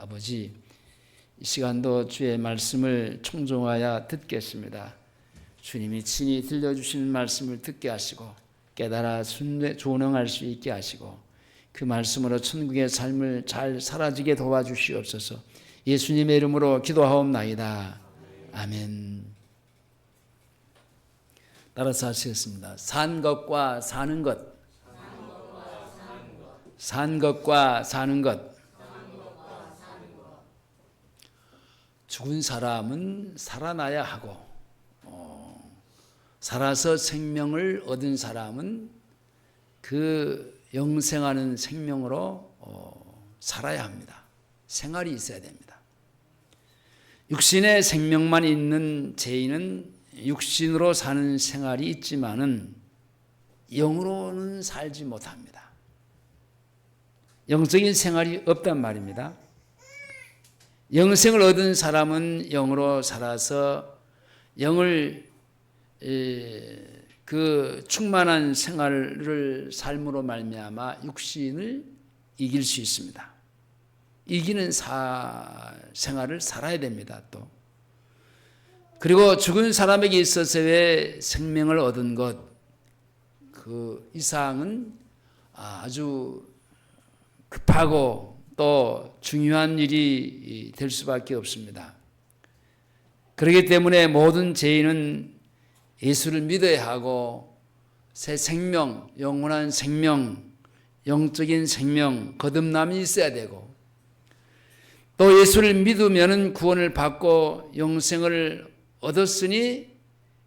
아버지, 이 시간도 주의 말씀을 청종하여 듣겠습니다. 주님이 친히 들려주시는 말씀을 듣게 하시고 깨달아 순종할 수 있게 하시고 그 말씀으로 천국의 삶을 잘 사라지게 도와주시옵소서. 예수님의 이름으로 기도하옵나이다. 아멘. 따라서 하시겠습니다. 산 것과 사는 것. 산 것과 사는 것. 죽은 사람은 살아나야 하고 살아서 생명을 얻은 사람은 그 영생하는 생명으로 살아야 합니다. 생활이 있어야 됩니다. 육신의 생명만 있는 죄인은 육신으로 사는 생활이 있지만은 영으로는 살지 못합니다. 영적인 생활이 없단 말입니다. 영생을 얻은 사람은 영으로 살아서 영을 그 충만한 생활을 삶으로 말미암아 육신을 이길 수 있습니다. 이기는 생활을 살아야 됩니다. 또 그리고 죽은 사람에게 있어서의 생명을 얻은 것, 그 이상은 아주 급하고 또 중요한 일이 될 수밖에 없습니다. 그렇기 때문에 모든 죄인은 예수를 믿어야 하고 새 생명, 영원한 생명, 영적인 생명, 거듭남이 있어야 되고 또 예수를 믿으면 구원을 받고 영생을 얻었으니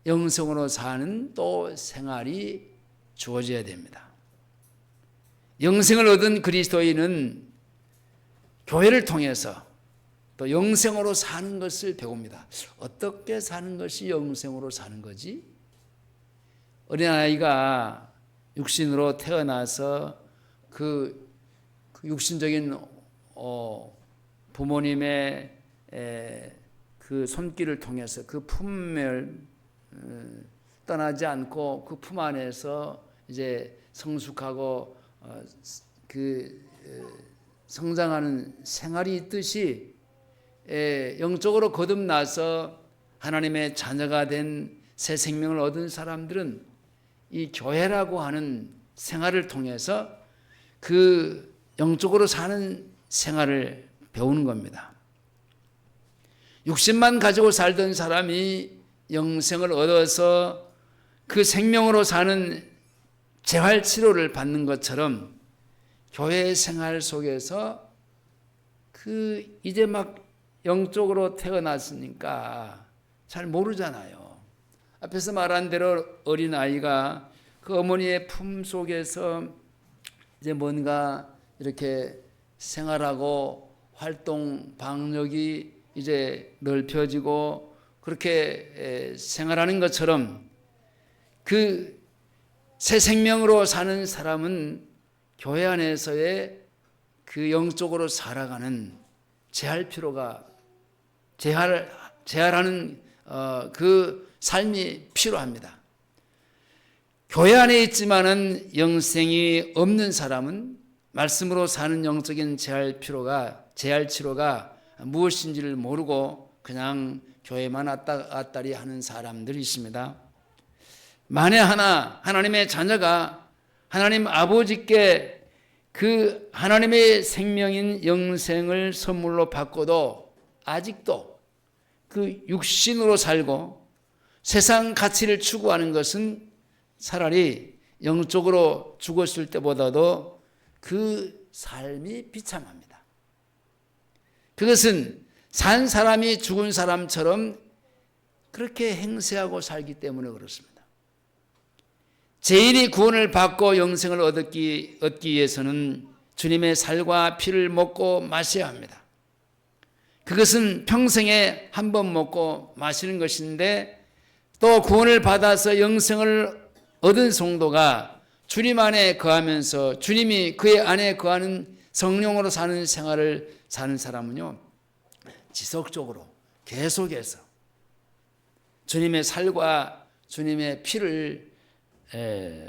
영생으로 사는 또 생활이 주어져야 됩니다. 영생을 얻은 그리스도인은 교회를 통해서 또 영생으로 사는 것을 배웁니다. 어떻게 사는 것이 영생으로 사는 거지? 어린아이가 육신으로 태어나서 그 육신적인 부모님의 그 손길을 통해서 그 품을 떠나지 않고 그 품 안에서 이제 성숙하고 성장하는 생활이 있듯이 영적으로 거듭나서 하나님의 자녀가 된 새 생명을 얻은 사람들은 이 교회라고 하는 생활을 통해서 그 영적으로 사는 생활을 배우는 겁니다. 육신만 가지고 살던 사람이 영생을 얻어서 그 생명으로 사는 재활치료를 받는 것처럼 교회 생활 속에서 이제 막 영적으로 태어났으니까 잘 모르잖아요. 앞에서 말한 대로 어린아이가 그 어머니의 품 속에서 이제 뭔가 이렇게 생활하고 활동 방역이 이제 넓혀지고 그렇게 생활하는 것처럼 그 새 생명으로 사는 사람은 교회 안에서의 그 영적으로 살아가는 재활하는 그 삶이 필요합니다. 교회 안에 있지만은 영생이 없는 사람은 말씀으로 사는 영적인 재활 치료가 무엇인지를 모르고 그냥 교회만 왔다리 하는 사람들이 있습니다. 만에 하나 하나님의 자녀가 하나님 아버지께 그 하나님의 생명인 영생을 선물로 받고도 아직도 그 육신으로 살고 세상 가치를 추구하는 것은 차라리 영적으로 죽었을 때보다도 그 삶이 비참합니다. 그것은 산 사람이 죽은 사람처럼 그렇게 행세하고 살기 때문에 그렇습니다. 죄인이 구원을 받고 영생을 얻기 위해서는 주님의 살과 피를 먹고 마셔야 합니다. 그것은 평생에 한 번 먹고 마시는 것인데 또 구원을 받아서 영생을 얻은 성도가 주님 안에 거하면서 주님이 그의 안에 거하는 성령으로 사는 생활을 사는 사람은요, 지속적으로 계속해서 주님의 살과 주님의 피를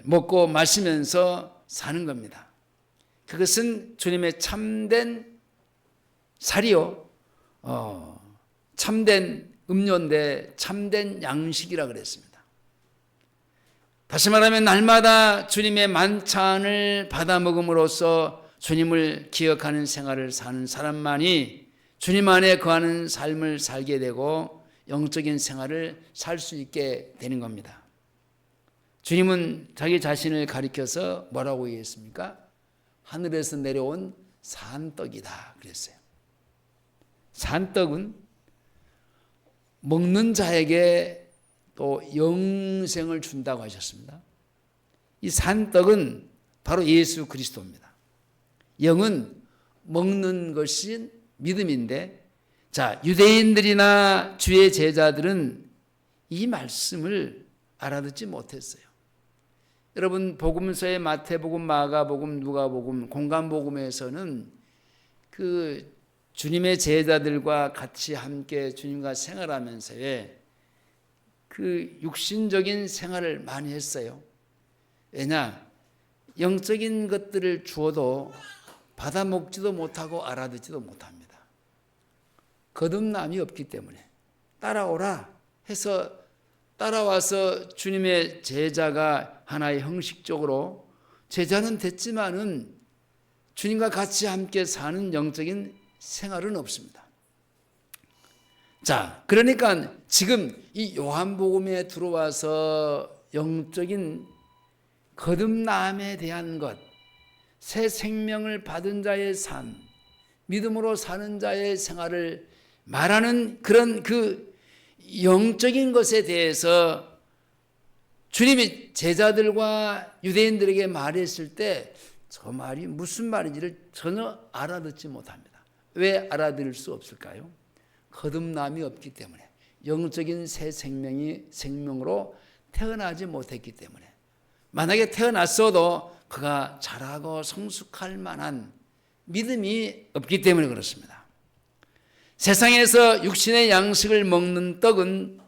먹고 마시면서 사는 겁니다. 그것은 주님의 참된 살이요 참된 음료인데 참된 양식이라 그랬습니다. 다시 말하면 날마다 주님의 만찬을 받아 먹음으로써 주님을 기억하는 생활을 사는 사람만이 주님 안에 거하는 삶을 살게 되고 영적인 생활을 살 수 있게 되는 겁니다. 주님은 자기 자신을 가리켜서 뭐라고 얘기했습니까? 하늘에서 내려온 산떡이다 그랬어요. 산떡은 먹는 자에게 또 영생을 준다고 하셨습니다. 이 산떡은 바로 예수 그리스도입니다. 영은 먹는 것이 믿음인데, 자, 유대인들이나 주의 제자들은 이 말씀을 알아듣지 못했어요. 여러분, 복음서의 마태복음, 마가복음, 누가복음, 공간복음에서는 그 주님의 제자들과 같이 함께 주님과 생활하면서의 그 육신적인 생활을 많이 했어요. 왜냐? 영적인 것들을 주어도 받아 먹지도 못하고 알아듣지도 못합니다. 거듭남이 없기 때문에 따라오라 해서 따라와서 주님의 제자가 하나의 형식적으로 제자는 됐지만은 주님과 같이 함께 사는 영적인 생활은 없습니다. 자, 그러니까 지금 이 요한복음에 들어와서 영적인 거듭남에 대한 것, 새 생명을 받은 자의 삶, 믿음으로 사는 자의 생활을 말하는 그런 그 영적인 것에 대해서 주님이 제자들과 유대인들에게 말했을 때 저 말이 무슨 말인지를 전혀 알아듣지 못합니다. 왜 알아들을 수 없을까요? 거듭남이 없기 때문에, 영적인 새 생명으로 태어나지 못했기 때문에. 만약에 태어났어도 그가 자라고 성숙할 만한 믿음이 없기 때문에 그렇습니다. 세상에서 육신의 양식을 먹는 떡은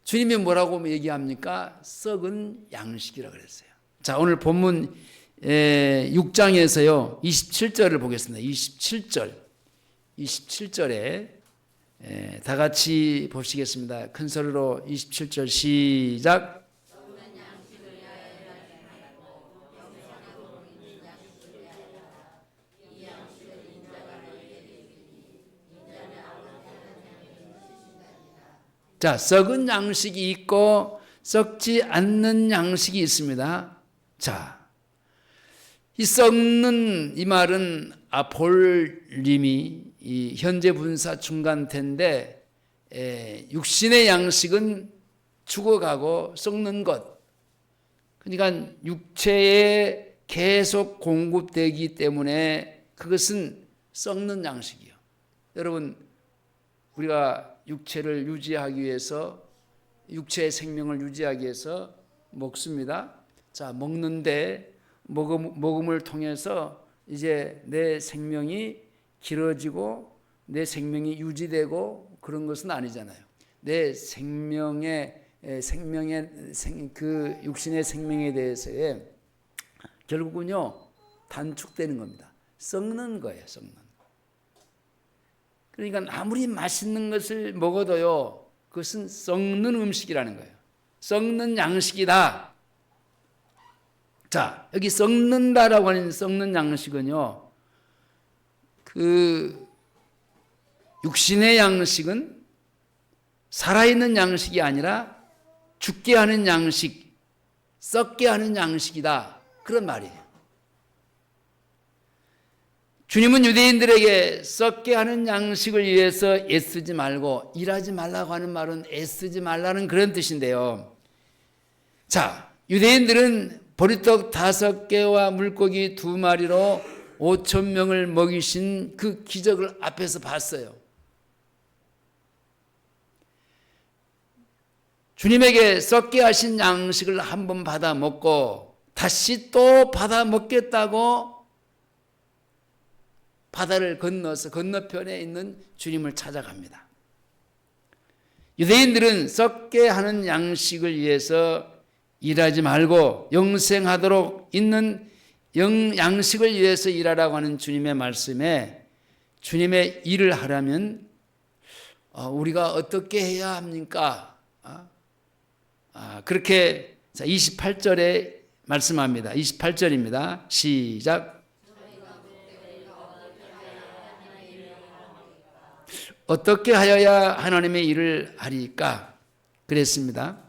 주님이 뭐라고 얘기합니까? 썩은 양식이라고 그랬어요. 자, 오늘 본문 6장에서요 27절을 보겠습니다. 27절에 다 같이 보시겠습니다. 큰 소리로 27절 시작. 자, 썩은 양식이 있고 썩지 않는 양식이 있습니다. 자, 이 썩는 이 말은 아폴림이 이 현재 분사 중간태인데, 육신의 양식은 죽어가고 썩는 것. 그러니까 육체에 계속 공급되기 때문에 그것은 썩는 양식이요. 여러분, 우리가 육체를 유지하기 위해서, 육체의 생명을 유지하기 위해서 먹습니다. 자, 먹는데 먹음을 통해서 이제 내 생명이 길어지고 내 생명이 유지되고 그런 것은 아니잖아요. 내 그 육신의 생명에 대해서의 결국은요 단축되는 겁니다. 썩는 거예요, 썩는. 그러니까 아무리 맛있는 것을 먹어도요 그것은 썩는 음식이라는 거예요. 썩는 양식이다. 자, 여기 썩는다라고 하는 썩는 양식은요, 그 육신의 양식은 살아있는 양식이 아니라 죽게 하는 양식, 썩게 하는 양식이다. 그런 말이에요. 주님은 유대인들에게 썩게 하는 양식을 위해서 애쓰지 말고, 일하지 말라고 하는 말은 애쓰지 말라는 그런 뜻인데요. 자, 유대인들은 보리떡 5개와 물고기 2마리로 5,000명을 먹이신 그 기적을 앞에서 봤어요. 주님에게 썩게 하신 양식을 한번 받아 먹고 다시 또 받아 먹겠다고 바다를 건너서 건너편에 있는 주님을 찾아갑니다. 유대인들은 썩게 하는 양식을 위해서 일하지 말고 영생하도록 있는 양식을 위해서 일하라고 하는 주님의 말씀에 주님의 일을 하려면 우리가 어떻게 해야 합니까? 그렇게 28절에 말씀합니다. 28절입니다. 시작. 어떻게 하여야 하나님의 일을 하리까? 그랬습니다.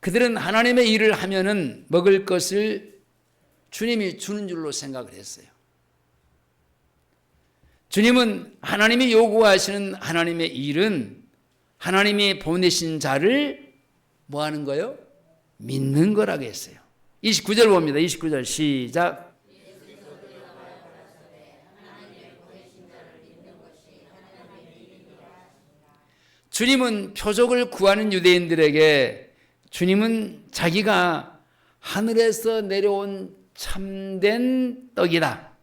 그들은 하나님의 일을 하면은 먹을 것을 주님이 주는 줄로 생각을 했어요. 주님은 하나님이 요구하시는 하나님의 일은 하나님이 보내신 자를 뭐 하는 거요? 믿는 거라고 했어요. 29절 봅니다. 29절 시작. 주님은 표적을 구하는 유대인들에게 주님은 자기가 하늘에서 내려온 참된 떡이다.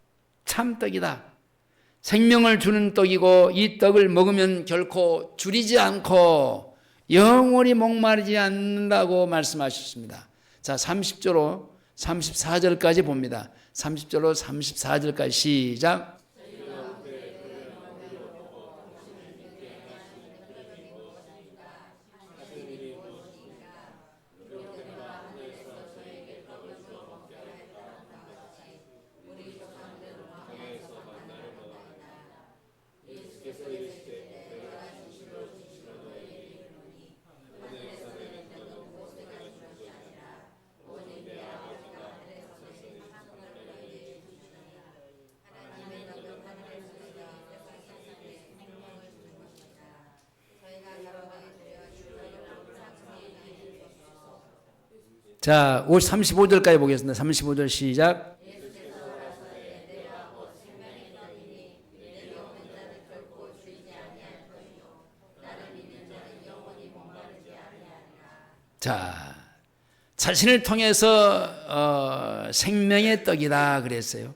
참떡이다. 생명을 주는 떡이고 이 떡을 먹으면 결코 줄이지 않고 영원히 목마르지 않는다고 말씀하셨습니다. 자, 30절로 34절까지 봅니다. 30절로 34절까지 시작. 자, 35절까지 보겠습니다. 35절 시작. 자, 자신을 통해서 생명의 떡이다 그랬어요.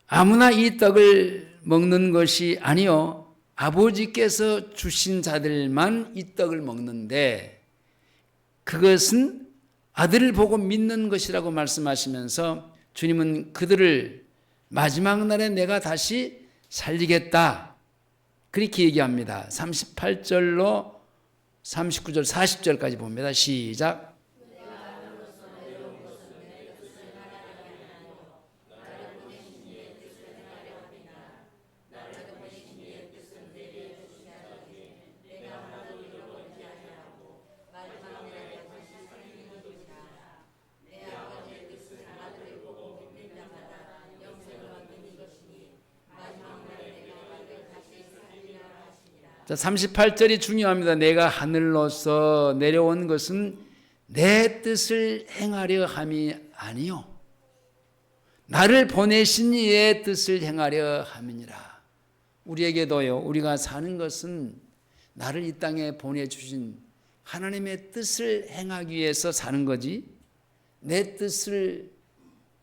아무나 이 떡을 먹는 것이 아니요 아버지께서 주신 자들만 이 떡을 먹는데 그것은 아들을 보고 믿는 것이라고 말씀하시면서 주님은 그들을 마지막 날에 내가 다시 살리겠다 그렇게 얘기합니다. 38절로 39절 40절까지 봅니다. 시작. 자, 38절이 중요합니다. 내가 하늘로서 내려온 것은 내 뜻을 행하려 함이 아니요 나를 보내신 이의 뜻을 행하려 함이니라. 우리에게도요, 우리가 사는 것은 나를 이 땅에 보내주신 하나님의 뜻을 행하기 위해서 사는 거지 내 뜻을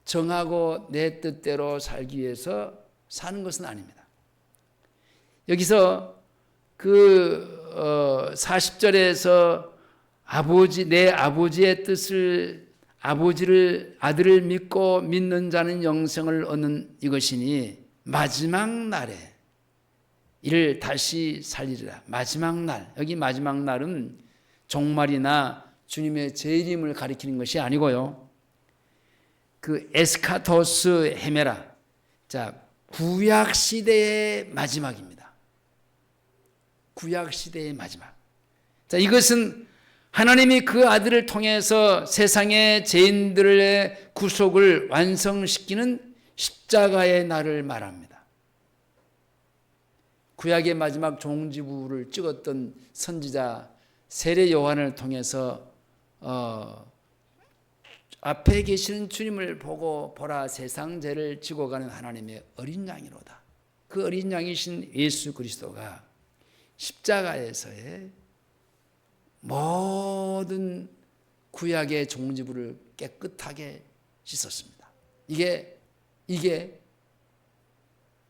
정하고 내 뜻대로 살기 위해서 사는 것은 아닙니다. 여기서 40절에서 내 아버지의 뜻을 아들을 믿고 믿는 자는 영생을 얻는 이것이니 마지막 날에 이를 다시 살리리라. 마지막 날, 여기 마지막 날은 종말이나 주님의 재림을 가리키는 것이 아니고요. 그 에스카토스 헤메라, 자, 구약 시대의 마지막입니다. 구약 시대의 마지막. 자, 이것은 하나님이 그 아들을 통해서 세상의 죄인들의 구속을 완성시키는 십자가의 날을 말합니다. 구약의 마지막 종지부를 찍었던 선지자 세례 요한을 통해서 앞에 계시는 주님을 보고 보라 세상 죄를 지고 가는 하나님의 어린 양이로다. 그 어린 양이신 예수 그리스도가 십자가에서의 모든 구약의 종지부를 깨끗하게 씻었습니다. 이게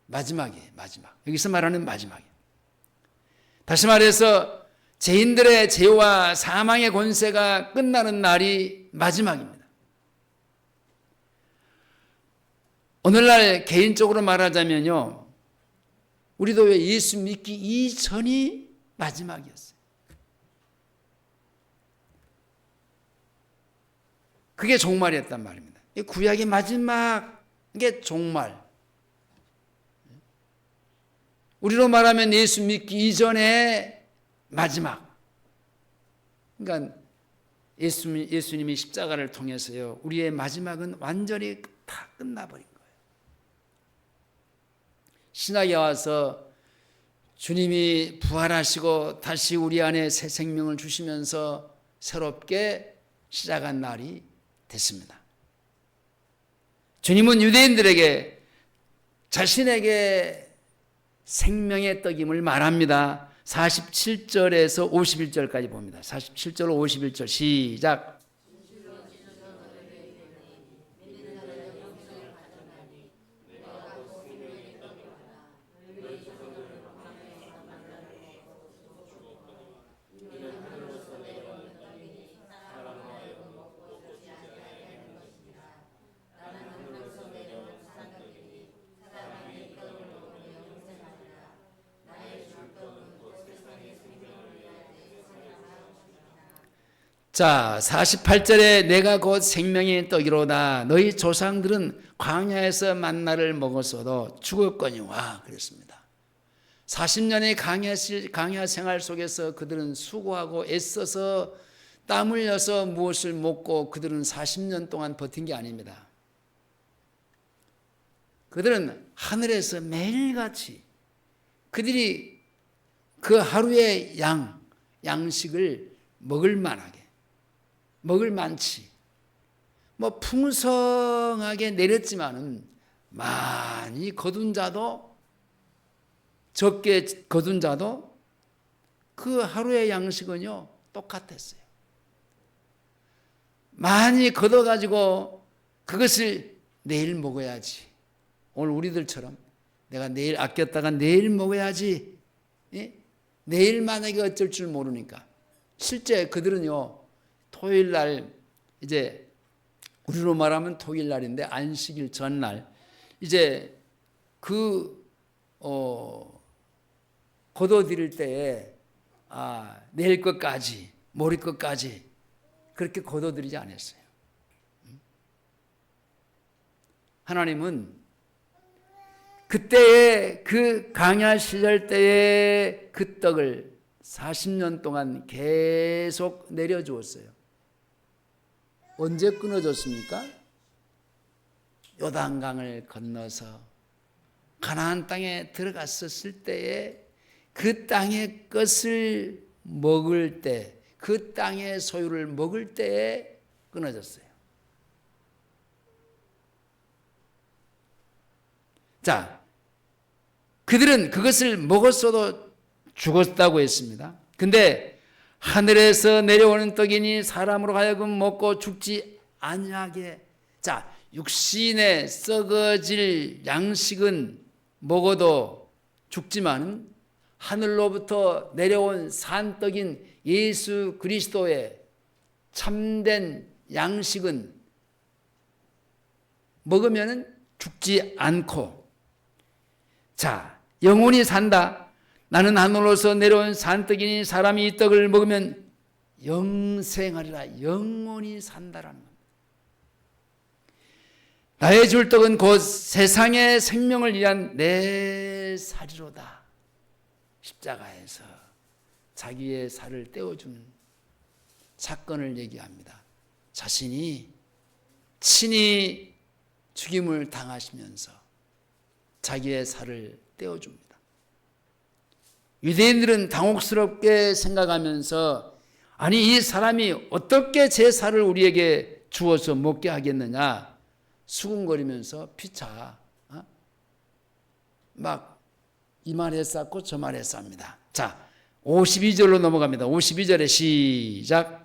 마지막이에요. 마지막. 여기서 말하는 마지막이에요. 다시 말해서 죄인들의 죄와 사망의 권세가 끝나는 날이 마지막입니다. 오늘날 개인적으로 말하자면요, 우리도 왜 예수 믿기 이전이 마지막이었어요. 그게 종말이었단 말입니다. 구약의 마지막, 이게 종말. 우리로 말하면 예수 믿기 이전의 마지막. 그러니까 예수님이 십자가를 통해서요, 우리의 마지막은 완전히 다 끝나버린 거예요. 신약에 와서 주님이 부활하시고 다시 우리 안에 새 생명을 주시면서 새롭게 시작한 날이 됐습니다. 주님은 유대인들에게 자신에게 생명의 떡임을 말합니다. 47절에서 51절까지 봅니다. 47절 51절 시작. 자, 48절에 내가 곧 생명의 떡이로다. 너희 조상들은 광야에서 만나를 먹었어도 죽었거니와 그랬습니다. 40년의 광야 생활 속에서 그들은 수고하고 애써서 땀 흘려서 무엇을 먹고 그들은 40년 동안 버틴 게 아닙니다. 그들은 하늘에서 매일같이 그들이 그 하루의 양식을 먹을 만하게, 먹을 만치, 뭐 풍성하게 내렸지만은 많이 거둔 자도 적게 거둔 자도 그 하루의 양식은요 똑같았어요. 많이 거둬가지고 그것을 내일 먹어야지. 오늘 우리들처럼 내가 내일 아꼈다가 내일 먹어야지. 예? 내일 만약에 어쩔 줄 모르니까. 실제 그들은요 토요일 날, 이제 우리로 말하면 토요일 날인데 안식일 전날, 이제 거둬들일 때에 내일 것까지, 모레 것까지 그렇게 거둬들이지 않았어요. 하나님은 그때의 그 광야 시절 때의 그 떡을 40년 동안 계속 내려주었어요. 언제 끊어졌습니까? 요단강을 건너서 가나안 땅에 들어갔었을 때에 그 땅의 것을 먹을 때, 그 땅의 소유를 먹을 때에 끊어졌어요. 자, 그들은 그것을 먹었어도 죽었다고 했습니다. 근데 하늘에서 내려오는 떡이니 사람으로 하여금 먹고 죽지 아니하게. 자, 육신에 썩어질 양식은 먹어도 죽지만 하늘로부터 내려온 산떡인 예수 그리스도의 참된 양식은 먹으면 죽지 않고, 자, 영원히 산다. 나는 하늘로서 내려온 산떡이니 사람이 이 떡을 먹으면 영생하리라. 영원히 산다라는 겁니다. 나의 줄 떡은 곧 세상의 생명을 위한 내 살이로다. 십자가에서 자기의 살을 떼어주는 사건을 얘기합니다. 자신이 친히 죽임을 당하시면서 자기의 살을 떼어줍니다. 유대인들은 당혹스럽게 생각하면서, 아니 이 사람이 어떻게 제 살을 우리에게 주어서 먹게 하겠느냐 수군거리면서 피차 막 이 말 했었고 저 말 했습니다. 자, 52절로 넘어갑니다. 52절에 시작.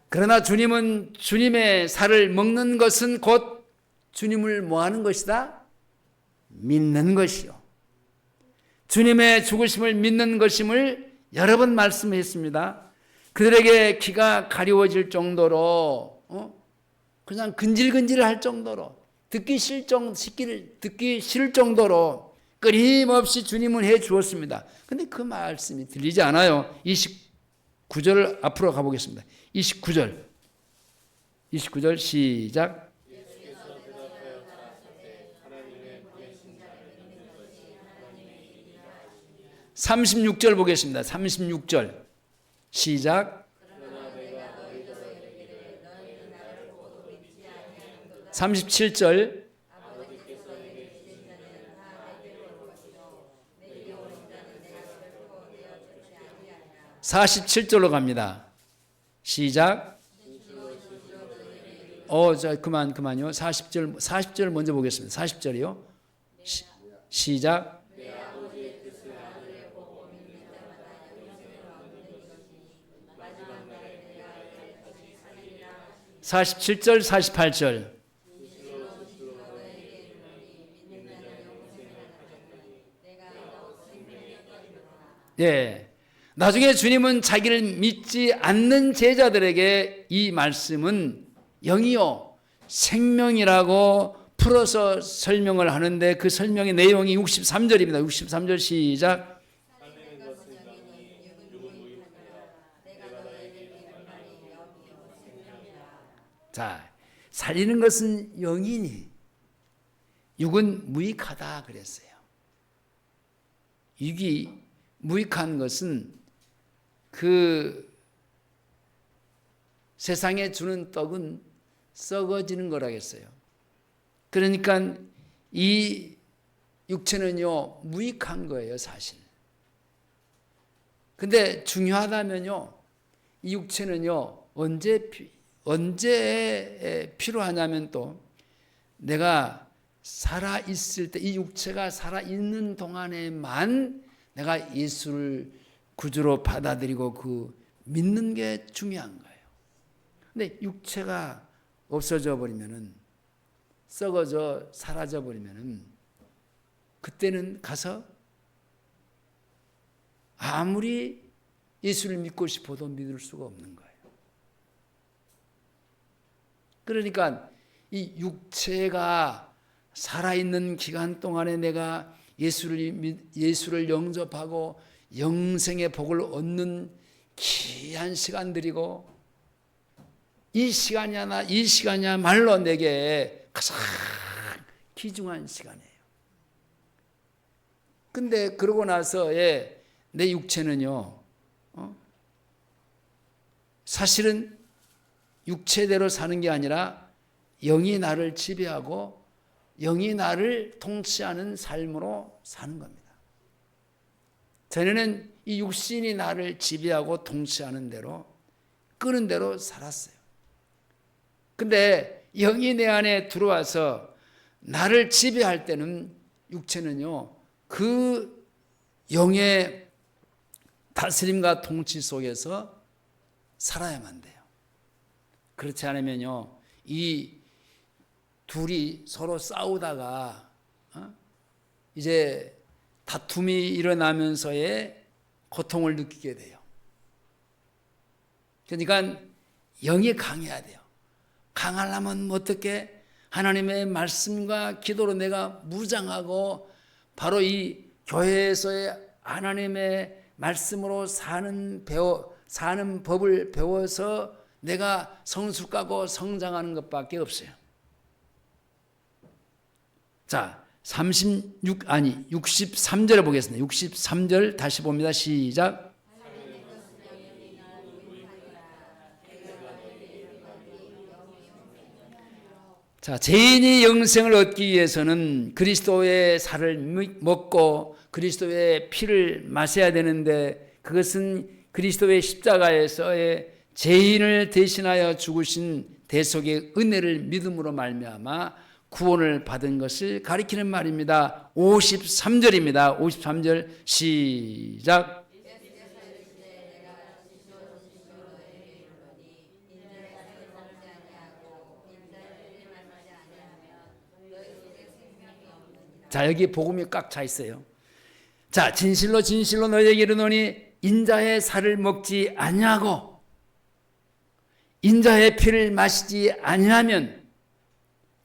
그러나 주님은 주님의 살을 먹는 것은 곧 주님을 뭐하는 것이다? 믿는 것이요. 주님의 죽으심을 믿는 것임을 여러 번 말씀했습니다. 그들에게 귀가 가려워질 정도로 그냥 근질근질할 정도로 듣기 싫을 정도로 끊임없이 주님은 해 주었습니다. 근데 그 말씀이 들리지 않아요. 29절 앞으로 가보겠습니다. 29절 시작. 36절 보겠습니다. 36절 시작. 37절 47절로 갑니다. 시작. 그만요. 40절 먼저 보겠습니다. 40절이요. 시작. 47절, 48절. 예. 나중에 주님은 자기를 믿지 않는 제자들에게 이 말씀은 영이요 생명이라고 풀어서 설명을 하는데 그 설명의 내용이 63절입니다. 63절 시작. 자, 살리는 것은 영이니 육은 무익하다 그랬어요. 육이 무익한 것은 그 세상에 주는 떡은 썩어지는 거라겠어요. 그러니까 이 육체는요 무익한 거예요 사실. 근데 중요하다면요 이 육체는요 언제 필요하냐면 또 내가 살아있을 때 이 육체가 살아있는 동안에만 내가 예수를 구주로 받아들이고 그 믿는 게 중요한 거예요. 근데 육체가 없어져 버리면은 썩어져 사라져 버리면은 그때는 가서 아무리 예수를 믿고 싶어도 믿을 수가 없는 거예요. 그러니까 이 육체가 살아있는 기간 동안에 내가 예수를 영접하고 영생의 복을 얻는 귀한 시간들이고 이 시간이야말로 내게 가장 귀중한 시간이에요. 근데 그러고 나서의 내 육체는요 사실은 육체대로 사는 게 아니라 영이 나를 지배하고 영이 나를 통치하는 삶으로 사는 겁니다. 전에는 이 육신이 나를 지배하고 통치하는 대로 끄는 대로 살았어요. 근데 영이 내 안에 들어와서 나를 지배할 때는 육체는요 그 영의 다스림과 통치 속에서 살아야만 돼요. 그렇지 않으면요 이 둘이 서로 싸우다가 이제 다툼이 일어나면서의 고통을 느끼게 돼요. 그러니까 영이 강해야 돼요. 강하려면 어떻게 하나님의 말씀과 기도로 내가 무장하고 바로 이 교회에서의 하나님의 말씀으로 사는 법을 배워서 내가 성숙하고 성장하는 것밖에 없어요. 자, 63절에 보겠습니다. 63절 다시 봅니다. 시작. 자, 죄인이 영생을 얻기 위해서는 그리스도의 살을 먹고 그리스도의 피를 마셔야 되는데 그것은 그리스도의 십자가에서의 죄인을 대신하여 죽으신 대속의 은혜를 믿음으로 말미암아 구원을 받은 것을 가리키는 말입니다. 53절입니다. 53절 시작. 자, 여기 복음이 꽉 차 있어요. 자, 진실로 진실로 너희에게 이르노니 인자의 살을 먹지 아니하고 인자의 피를 마시지 아니하면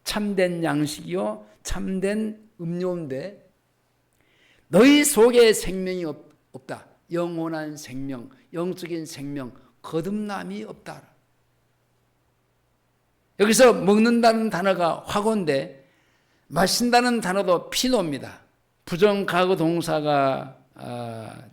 참된 양식이요 참된 음료인데 너희 속에 생명이 없다. 영원한 생명, 영적인 생명, 거듭남이 없다. 여기서 먹는다는 단어가 화고인데 마신다는 단어도 피노입니다. 부정과거 동사가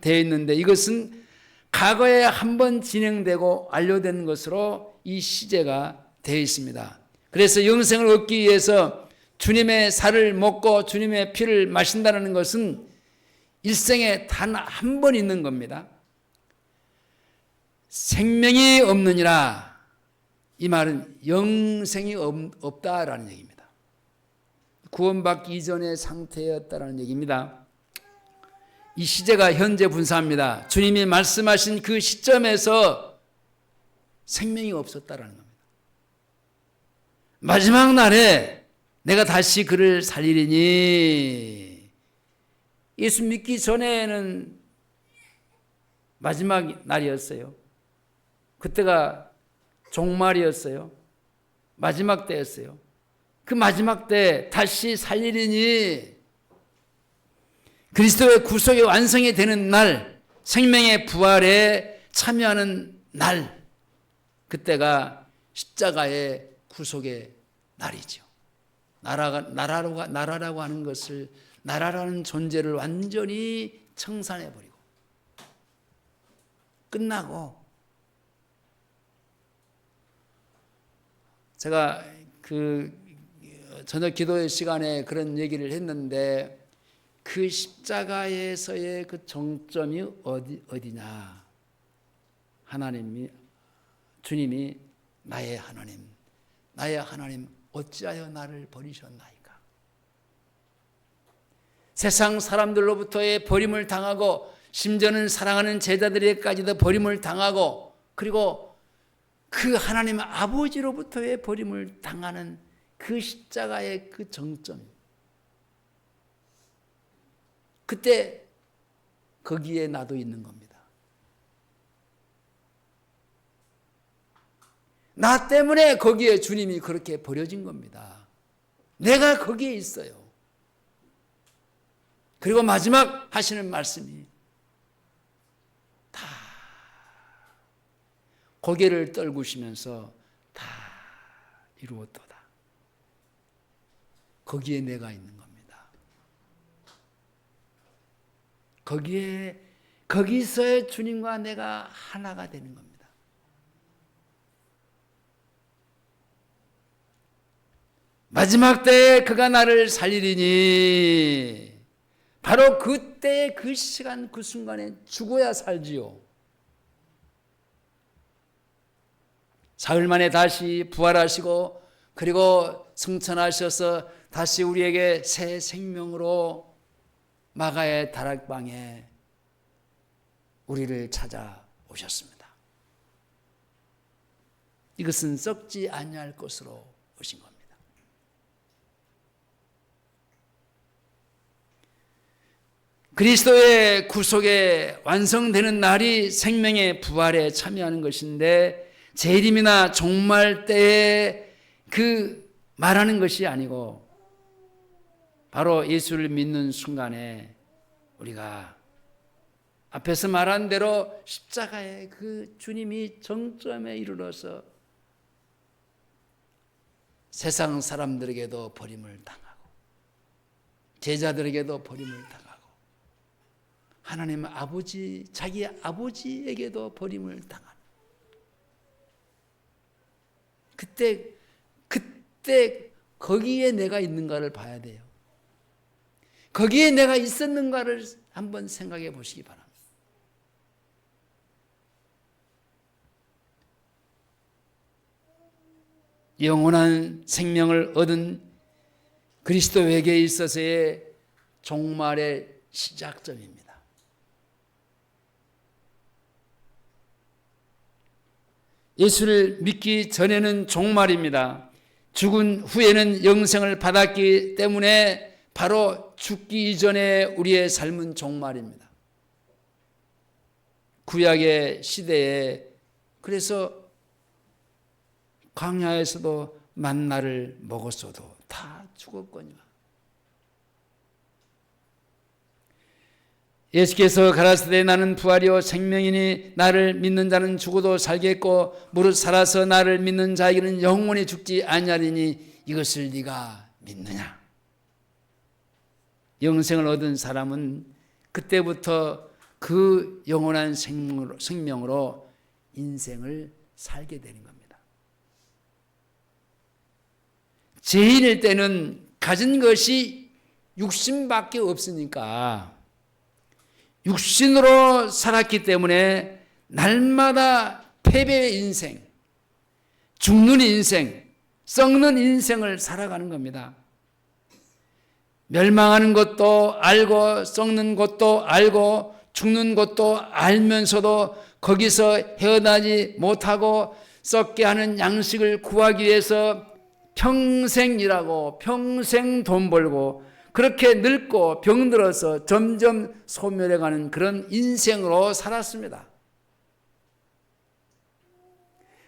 되어 있는데 이것은 과거에 한 번 진행되고 완료된 것으로 이 시제가 되어 있습니다. 그래서 영생을 얻기 위해서 주님의 살을 먹고 주님의 피를 마신다는 것은 일생에 단 한 번 있는 겁니다. 생명이 없느니라. 이 말은 영생이 없다라는 얘기입니다. 구원받기 이전의 상태였다라는 얘기입니다. 이 시제가 현재 분사입니다. 주님이 말씀하신 그 시점에서 생명이 없었다라는 겁니다. 마지막 날에 내가 다시 그를 살리리니. 예수 믿기 전에는 마지막 날이었어요. 그때가 종말이었어요. 마지막 때였어요. 그 마지막 때 다시 살리리니 그리스도의 구속의 완성이 되는 날, 생명의 부활에 참여하는 날, 그때가 십자가의 구속의 날이죠. 나라라고 하는 것을, 나라라는 존재를 완전히 청산해버리고 끝나고, 제가 그 저녁 기도의 시간에 그런 얘기를 했는데 그 십자가에서의 그 정점이 어디냐? 주님이 나의 하나님 어찌하여 나를 버리셨나이까? 세상 사람들로부터의 버림을 당하고 심지어는 사랑하는 제자들에게까지도 버림을 당하고 그리고 그 하나님 아버지로부터의 버림을 당하는 그 십자가의 그 정점, 그때 거기에 나도 있는 겁니다. 나 때문에 거기에 주님이 그렇게 버려진 겁니다. 내가 거기에 있어요. 그리고 마지막 하시는 말씀이 다 고개를 떨구시면서 다 이루었도다. 거기에 내가 있는 겁니다. 거기서의 주님과 내가 하나가 되는 겁니다. 마지막 때에 그가 나를 살리리니 바로 그때 그 시간 그 순간에 죽어야 살지요. 사흘 만에 다시 부활하시고 그리고 승천하셔서 다시 우리에게 새 생명으로 마가의 다락방에 우리를 찾아오셨습니다. 이것은 썩지 아니할 것으로 오신 겁니다. 그리스도의 구속에 완성되는 날이 생명의 부활에 참여하는 것인데 재림이나 종말 때에 그 말하는 것이 아니고 바로 예수를 믿는 순간에 우리가 앞에서 말한 대로 십자가의 그 주님이 정점에 이르러서 세상 사람들에게도 버림을 당하고 제자들에게도 버림을 당하고 하나님 아버지, 자기 아버지에게도 버림을 당하는 그때 거기에 내가 있는가를 봐야 돼요. 거기에 내가 있었는가를 한번 생각해 보시기 바랍니다. 영원한 생명을 얻은 그리스도에게 있어서의 종말의 시작점입니다. 예수를 믿기 전에는 종말입니다. 죽은 후에는 영생을 받았기 때문에 바로 죽기 이전에 우리의 삶은 종말입니다. 구약의 시대에 그래서 광야에서도 만나를 먹었어도 다 죽었거니와. 예수께서 가라사대 나는 부활이요 생명이니 나를 믿는 자는 죽어도 살겠고 무릇 살아서 나를 믿는 자에게는 영원히 죽지 아니하리니 이것을 네가 믿느냐. 영생을 얻은 사람은 그때부터 그 영원한 생명으로 인생을 살게 되는 겁니다. 죄인일 때는 가진 것이 육신밖에 없으니까 육신으로 살았기 때문에 날마다 패배의 인생, 죽는 인생, 썩는 인생을 살아가는 겁니다. 멸망하는 것도 알고 썩는 것도 알고 죽는 것도 알면서도 거기서 헤어나지 못하고 썩게 하는 양식을 구하기 위해서 평생 일하고 평생 돈 벌고 그렇게 늙고 병들어서 점점 소멸해가는 그런 인생으로 살았습니다.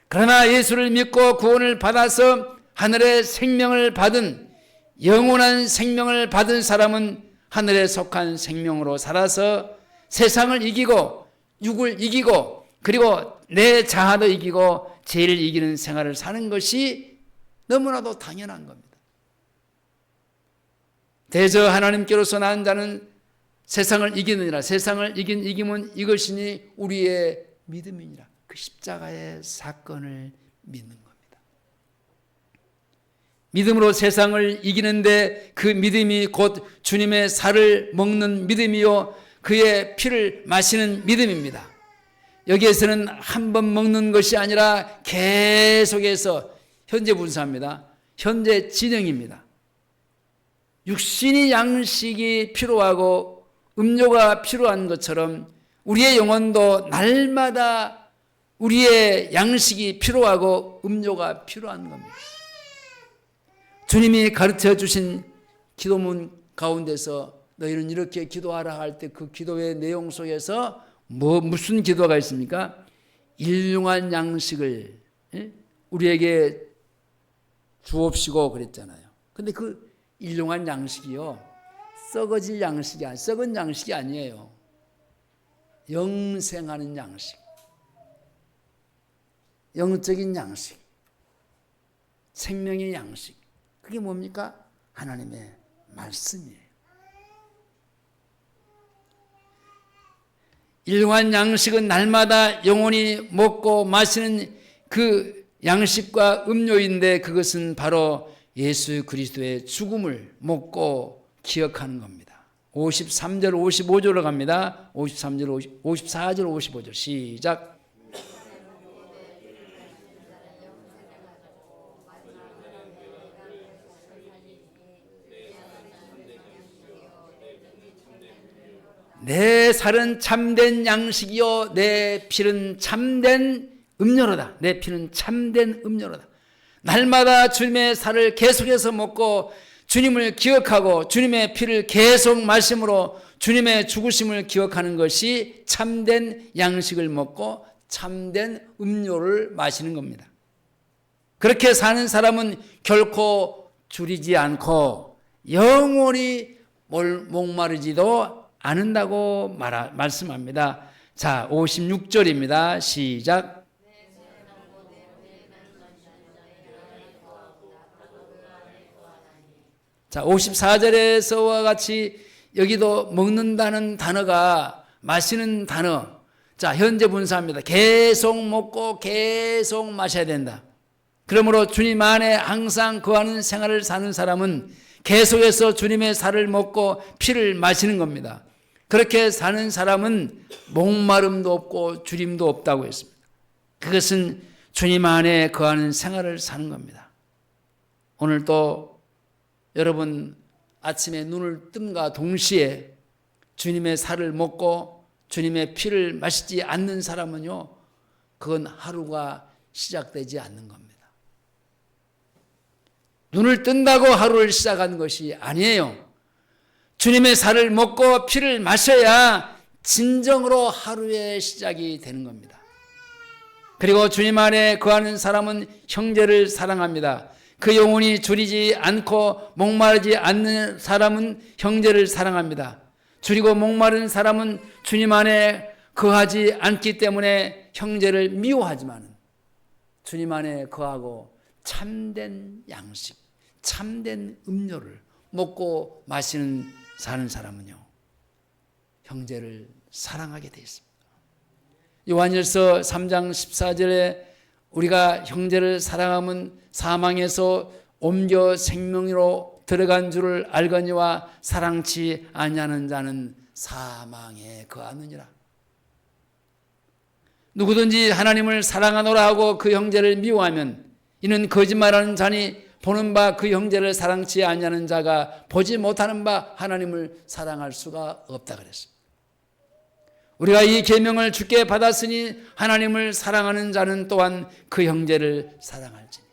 그러나 예수를 믿고 구원을 받아서 하늘의 생명을 받은 영원한 생명을 받은 사람은 하늘에 속한 생명으로 살아서 세상을 이기고 육을 이기고 그리고 내 자아도 이기고 죄를 이기는 생활을 사는 것이 너무나도 당연한 겁니다. 대저 하나님께로서 난 자는 세상을 이기느니라. 세상을 이김은 이것이니 우리의 믿음이니라. 그 십자가의 사건을 믿는 겁니다. 믿음으로 세상을 이기는데 그 믿음이 곧 주님의 살을 먹는 믿음이요 그의 피를 마시는 믿음입니다. 여기에서는 한 번 먹는 것이 아니라 계속해서 현재 분사합니다. 현재 진행입니다. 육신이 양식이 필요하고 음료가 필요한 것처럼 우리의 영혼도 날마다 우리의 양식이 필요하고 음료가 필요한 겁니다. 주님이 가르쳐 주신 기도문 가운데서 너희는 이렇게 기도하라 할 때 그 기도의 내용 속에서 무슨 기도가 있습니까? 일용할 양식을 우리에게 주옵시고 그랬잖아요. 근데 그 일용할 양식이요 썩어질 양식이 아니에요. 썩은 양식이 아니에요. 영생하는 양식, 영적인 양식, 생명의 양식. 그게 뭡니까? 하나님의 말씀이에요. 일용할 양식은 날마다 영원히 먹고 마시는 그 양식과 음료인데 그것은 바로 예수 그리스도의 죽음을 먹고 기억하는 겁니다. 53절 55절로 갑니다. 53절 54절 55절 시작. 내 살은 참된 양식이요 내 피는 참된 음료로다. 내 피는 참된 음료로다. 날마다 주님의 살을 계속해서 먹고 주님을 기억하고 주님의 피를 계속 마심으로 주님의 죽으심을 기억하는 것이 참된 양식을 먹고 참된 음료를 마시는 겁니다. 그렇게 사는 사람은 결코 줄이지 않고 영원히 목마르지도 않는다고 말씀합니다. 자, 56절입니다. 시작. 자, 54절에서와 같이 여기도 먹는다는 단어가 마시는 단어. 자, 현재 분사합니다. 계속 먹고 계속 마셔야 된다. 그러므로 주님 안에 항상 거하는 생활을 사는 사람은 계속해서 주님의 살을 먹고 피를 마시는 겁니다. 그렇게 사는 사람은 목마름도 없고 주림도 없다고 했습니다. 그것은 주님 안에 거하는 생활을 사는 겁니다. 오늘 또 여러분 아침에 눈을 뜸과 동시에 주님의 살을 먹고 주님의 피를 마시지 않는 사람은요, 그건 하루가 시작되지 않는 겁니다. 눈을 뜬다고 하루를 시작하는 것이 아니에요. 주님의 살을 먹고 피를 마셔야 진정으로 하루의 시작이 되는 겁니다. 그리고 주님 안에 거하는 사람은 형제를 사랑합니다. 그 영혼이 줄이지 않고 목마르지 않는 사람은 형제를 사랑합니다. 줄이고 목마른 사람은 주님 안에 거하지 않기 때문에 형제를 미워하지만 주님 안에 거하고 참된 양식, 참된 음료를 먹고 마시는 사는 사람은요, 형제를 사랑하게 되어 있습니다. 요한일서 3장 14절에 우리가 형제를 사랑하면 사망에서 옮겨 생명으로 들어간 줄을 알거니와 사랑치 아니하는 자는 사망에 거하느니라. 누구든지 하나님을 사랑하노라 하고 그 형제를 미워하면 이는 거짓말하는 자니 보는 바 그 형제를 사랑치 아니하는 자가 보지 못하는 바 하나님을 사랑할 수가 없다 그랬습니다. 우리가 이 계명을 주께 받았으니 하나님을 사랑하는 자는 또한 그 형제를 사랑할지니.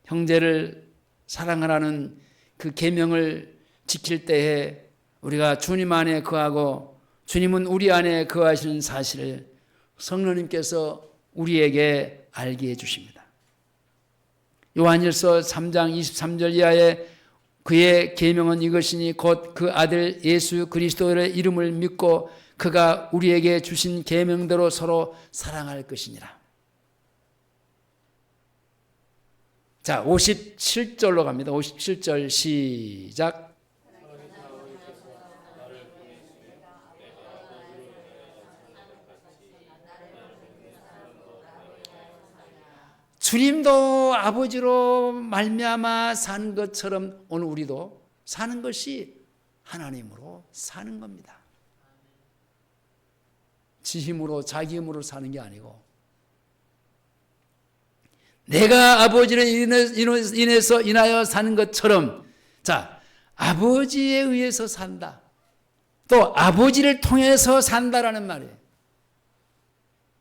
형제를 사랑하라는 그 계명을 지킬 때에 우리가 주님 안에 거하고 주님은 우리 안에 거하시는 사실을 성령님께서 우리에게 알게 해주십니다. 요한일서 3장 23절 이하에 그의 계명은 이것이니 곧 그 아들 예수 그리스도의 이름을 믿고 그가 우리에게 주신 계명대로 서로 사랑할 것이니라. 자, 57절로 갑니다. 57절 시작. 주님도 아버지로 말미암아 사는 것처럼 오늘 우리도 사는 것이 하나님으로 사는 겁니다. 지 힘으로 자기 힘으로 사는 게 아니고 내가 아버지를 인하여 사는 것처럼, 자, 아버지에 의해서 산다. 또 아버지를 통해서 산다라는 말이에요.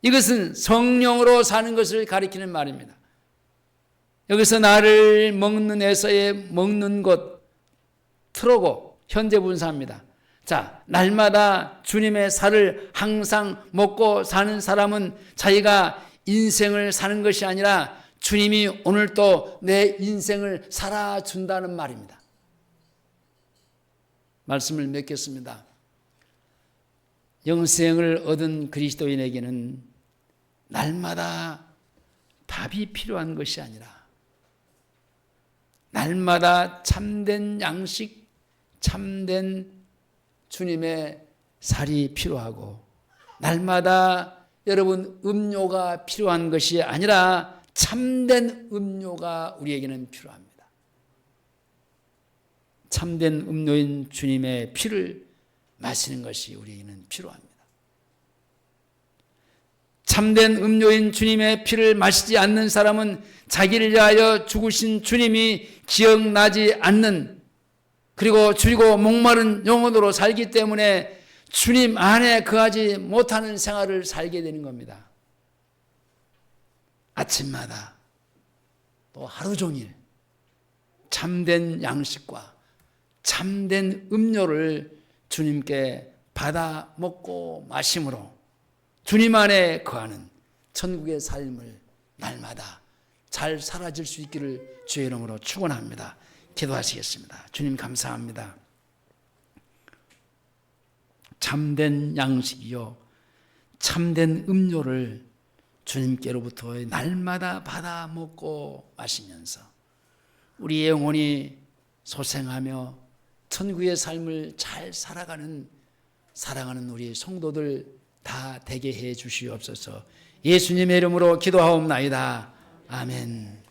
이것은 성령으로 사는 것을 가리키는 말입니다. 여기서 나를 먹는 에서의 먹는 것, 트로고, 현재 분사입니다. 자, 날마다 주님의 살을 항상 먹고 사는 사람은 자기가 인생을 사는 것이 아니라 주님이 오늘 또 내 인생을 살아준다는 말입니다. 말씀을 맺겠습니다. 영생을 얻은 그리스도인에게는 날마다 밥이 필요한 것이 아니라 날마다 참된 양식, 참된 주님의 살이 필요하고 날마다 여러분 음료가 필요한 것이 아니라 참된 음료가 우리에게는 필요합니다. 참된 음료인 주님의 피를 마시는 것이 우리에게는 필요합니다. 참된 음료인 주님의 피를 마시지 않는 사람은 자기를 위하여 죽으신 주님이 기억나지 않는, 그리고 줄이고 목마른 영혼으로 살기 때문에 주님 안에 거하지 못하는 생활을 살게 되는 겁니다. 아침마다 또 하루 종일 참된 양식과 참된 음료를 주님께 받아 먹고 마심으로 주님 안에 거하는 천국의 삶을 날마다 잘 살아질 수 있기를 주의 이름으로 축원합니다. 기도하시겠습니다. 주님 감사합니다. 참된 양식이요 참된 음료를 주님께로부터 날마다 받아 먹고 마시면서 우리의 영혼이 소생하며 천국의 삶을 잘 살아가는 사랑하는 우리 성도들 다 되게 해 주시옵소서. 예수님의 이름으로 기도하옵나이다. 아멘.